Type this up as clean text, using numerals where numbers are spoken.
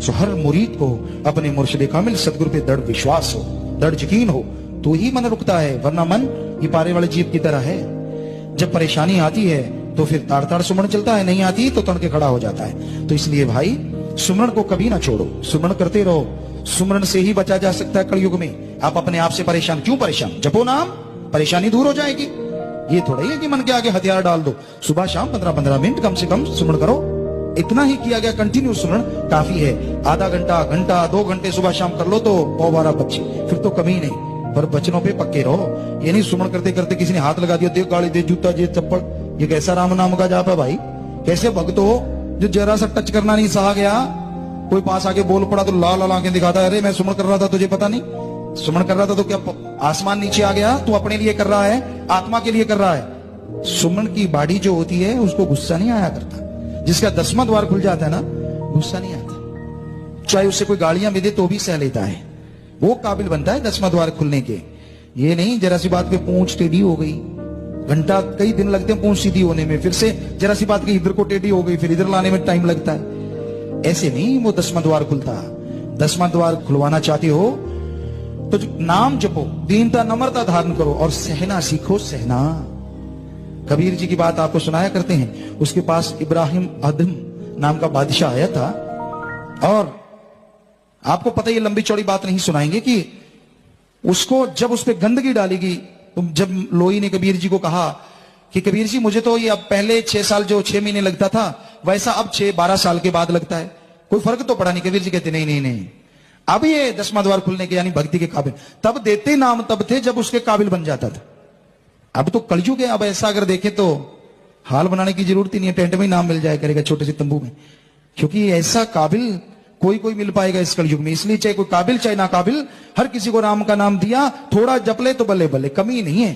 सो हर मुरीद को अपने मुर्शिद कामिल सदगुरु पे दृढ़ विश्वास हो, दृढ़ यकीन हो, तो ही मन रुकता है, वरना मन ये पारे वाले जीव की तरह है। जब परेशानी आती है तो फिर ताड़ ताड़ सुमरण चलता है, नहीं आती तो तड़के खड़ा हो जाता है। तो इसलिए भाई सुमरण को कभी ना छोड़ो, सुमरण करते रहो। सुमरण से ही बचा जा सकता है कलयुग में। आप अपने आप से परेशान क्यों परेशान, जपो नाम, परेशानी दूर हो जाएगी। ये थोड़ा ही है कि मन के आगे हथियार डाल दो। सुबह शाम 15-15 मिनट कम से कम सुमरण करो। इतना ही किया गया कंटिन्यू सुमरण काफी है। आधा घंटा, घंटा, 2 घंटे सुबह शाम कर लो तो 12 फिर तो कमी नहीं। पर बचनों पे पक्के रहो। ये नहीं सुमरण करते करते किसी ने हाथ लगा दिया, दे गाड़ी, दे जूता, दे चप्पल। ये कैसा राम नाम का जाप है भाई? कैसे भक्त हो जो जरा सा टच करना नहीं सहा गया, कोई पास आके बोल पड़ा तो लाल लाल आंखें दिखाता है, अरे मैं सुमरण कर रहा था तुझे पता नहीं? सुमरण कर रहा था तो क्या आसमान नीचे आ गया? तू अपने लिए कर रहा है, आत्मा के लिए कर रहा है। सुमरण की बाड़ी जो होती है उसको गुस्सा नहीं आया करता। जिसका 10वां द्वार खुल जाता है ना, गुस्सा नहीं आता। चाहे उससे कोई गालियां भी दे तो भी सह लेता है। वो काबिल बनता है 10वां द्वार खुलने के। ये नहीं जरा सी बात पे पूंछ टेढ़ी हो गई, घंटा कई दिन लगते हैं पूंछ सीधी होने में, फिर से जरा सी बात की इधर को टेढ़ी हो गई, फिर इधर लाने में टाइम लगता है। ऐसे नहीं वो 10वां द्वार खुलता। 10वां द्वार खुलवाना चाहते हो तो नाम जपो, दीनता नम्रता धारण करो और सहना सीखो। सहना, कबीर जी की बात आपको सुनाया करते हैं। उसके पास इब्राहिम अदम नाम का बादशाह आया था, और आपको पता है ये लंबी चौड़ी बात नहीं सुनाएंगे कि उसको जब उस पर गंदगी डालेगी, तो जब लोई ने कबीर जी को कहा कि कबीर जी मुझे तो ये अब पहले 6 साल जो 6 महीने लगता था वैसा अब 6-12 साल के बाद लगता है, कोई फर्क तो पड़ा नहीं। कबीर जी कहते नहीं नहीं नहीं, अब ये 10वां द्वार खुलने के यानी भक्ति के काबिल। तब देते नाम तब थे जब उसके काबिल बन जाता था। अब तो कलयुग है। अब ऐसा अगर देखे तो हाल बनाने की जरूरत ही नहीं है, टेंट में ही नाम मिल जाया करेगा, छोटे से तंबू में। क्योंकि ऐसा काबिल कोई मिल पाएगा इस कलयुग में। इसलिए चाहे कोई काबिल चाहे ना काबिल, हर किसी को राम का नाम दिया, थोड़ा जप ले तो बल्ले बल्ले, कमी नहीं है।